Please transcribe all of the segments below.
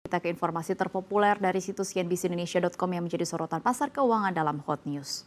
Kita ke informasi terpopuler dari situs cnbcindonesia.com yang menjadi sorotan pasar keuangan dalam Hot News.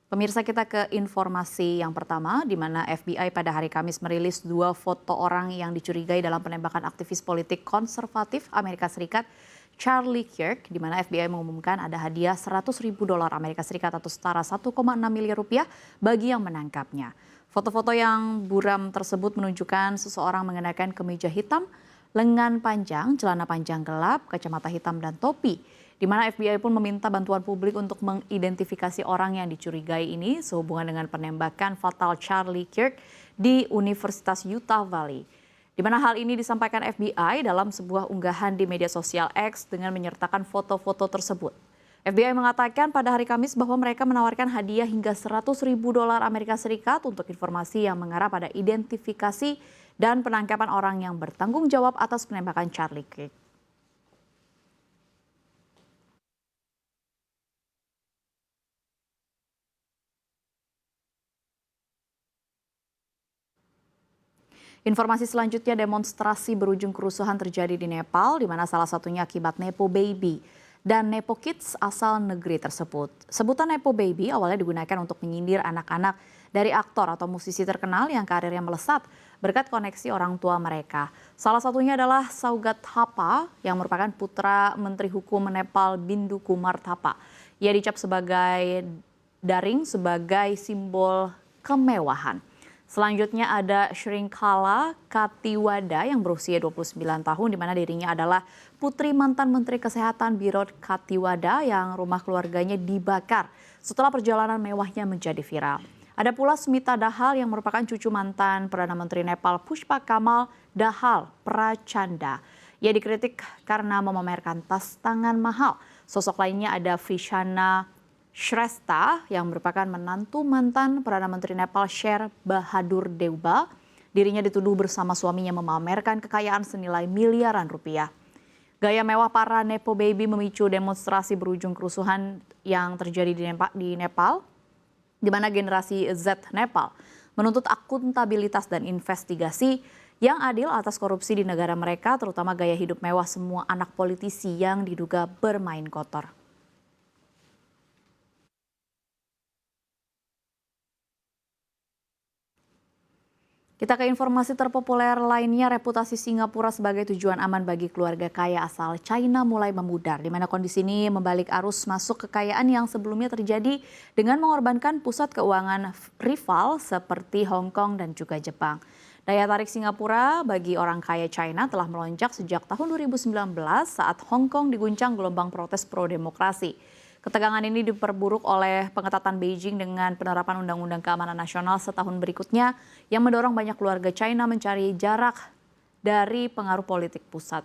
Pemirsa, kita ke informasi yang pertama, di mana FBI pada hari Kamis merilis 2 foto orang yang dicurigai dalam penembakan aktivis politik konservatif Amerika Serikat, Charlie Kirk, di mana FBI mengumumkan ada hadiah $100.000 Amerika Serikat atau setara 1,6 miliar rupiah bagi yang menangkapnya. Foto-foto yang buram tersebut menunjukkan seseorang mengenakan kemeja hitam, lengan panjang, celana panjang gelap, kacamata hitam, dan topi. Di mana FBI pun meminta bantuan publik untuk mengidentifikasi orang yang dicurigai ini sehubungan dengan penembakan fatal Charlie Kirk di Universitas Utah Valley. Di mana hal ini disampaikan FBI dalam sebuah unggahan di media sosial X dengan menyertakan foto-foto tersebut. FBI mengatakan pada hari Kamis bahwa mereka menawarkan hadiah hingga $100.000 Amerika Serikat untuk informasi yang mengarah pada identifikasi dan penangkapan orang yang bertanggung jawab atas penembakan Charlie Kirk. Informasi selanjutnya, demonstrasi berujung kerusuhan terjadi di Nepal, di mana salah satunya akibat Nepo Baby dan Nepo Kids asal negeri tersebut. Sebutan Nepo Baby awalnya digunakan untuk menyindir anak-anak dari aktor atau musisi terkenal yang karirnya melesat berkat koneksi orang tua mereka. Salah satunya adalah Saugat Thapa yang merupakan putra Menteri Hukum Nepal Bindu Kumar Thapa. Ia dicap sebagai daring sebagai simbol kemewahan. Selanjutnya ada Shrinkala Katiwada yang berusia 29 tahun, di mana dirinya adalah putri mantan Menteri Kesehatan Birod Katiwada yang rumah keluarganya dibakar setelah perjalanan mewahnya menjadi viral. Ada pula Smita Dahal yang merupakan cucu mantan Perdana Menteri Nepal Pushpa Kamal Dahal Prachanda. Ia dikritik karena memamerkan tas tangan mahal. Sosok lainnya ada Vishana Shrestha yang merupakan menantu mantan Perdana Menteri Nepal Sher Bahadur Deuba. Dirinya dituduh bersama suaminya memamerkan kekayaan senilai miliaran rupiah. Gaya mewah para Nepo Baby memicu demonstrasi berujung kerusuhan yang terjadi di Nepal, di mana generasi Z Nepal menuntut akuntabilitas dan investigasi yang adil atas korupsi di negara mereka, terutama gaya hidup mewah semua anak politisi yang diduga bermain kotor. Kita ke informasi terpopuler lainnya, reputasi Singapura sebagai tujuan aman bagi keluarga kaya asal China mulai memudar, di mana kondisi ini membalik arus masuk kekayaan yang sebelumnya terjadi dengan mengorbankan pusat keuangan rival seperti Hong Kong dan juga Jepang. Daya tarik Singapura bagi orang kaya China telah melonjak sejak tahun 2019 saat Hong Kong diguncang gelombang protes pro-demokrasi. Ketegangan ini diperburuk oleh pengetatan Beijing dengan penerapan Undang-Undang Keamanan Nasional setahun berikutnya yang mendorong banyak keluarga China mencari jarak dari pengaruh politik pusat.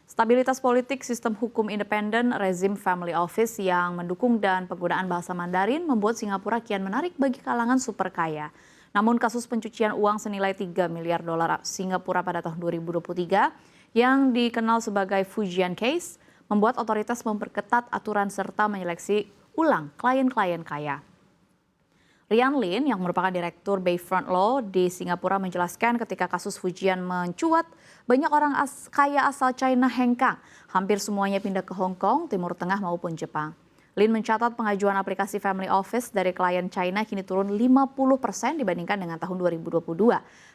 Stabilitas politik, sistem hukum independen, rezim family office yang mendukung dan penggunaan bahasa Mandarin membuat Singapura kian menarik bagi kalangan super kaya. Namun kasus pencucian uang senilai $3 miliar Singapura pada tahun 2023 yang dikenal sebagai Fujian Case membuat otoritas memperketat aturan serta menyeleksi ulang klien-klien kaya. Rian Lin yang merupakan Direktur Bayfront Law di Singapura menjelaskan ketika kasus Fujian mencuat, banyak orang kaya asal China hengkang. Hampir semuanya pindah ke Hong Kong, Timur Tengah maupun Jepang. Lin mencatat pengajuan aplikasi Family Office dari klien China kini turun 50% dibandingkan dengan tahun 2022.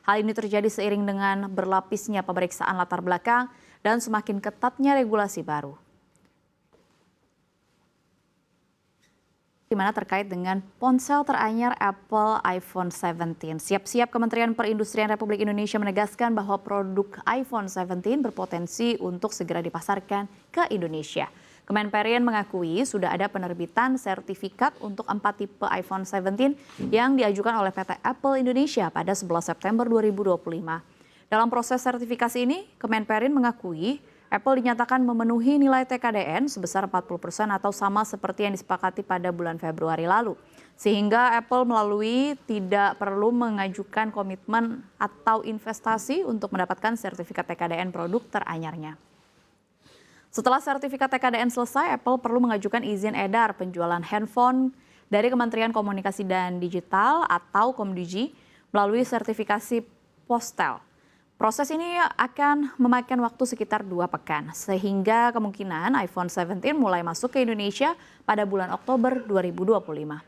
Hal ini terjadi seiring dengan berlapisnya pemeriksaan latar belakang dan semakin ketatnya regulasi baru. Di mana terkait dengan ponsel teranyar Apple iPhone 17. Siap-siap Kementerian Perindustrian Republik Indonesia menegaskan bahwa produk iPhone 17 berpotensi untuk segera dipasarkan ke Indonesia. Kemenperin mengakui sudah ada penerbitan sertifikat untuk 4 tipe iPhone 17 yang diajukan oleh PT Apple Indonesia pada 11 September 2025. Dalam proses sertifikasi ini, Kemenperin mengakui Apple dinyatakan memenuhi nilai TKDN sebesar 40% atau sama seperti yang disepakati pada bulan Februari lalu. Sehingga Apple melalui tidak perlu mengajukan komitmen atau investasi untuk mendapatkan sertifikat TKDN produk teranyarnya. Setelah sertifikat TKDN selesai, Apple perlu mengajukan izin edar penjualan handphone dari Kementerian Komunikasi dan Digital atau Komdigi melalui sertifikasi Postel. Proses ini akan memakan waktu sekitar 2 pekan, sehingga kemungkinan iPhone 17 mulai masuk ke Indonesia pada bulan Oktober 2025.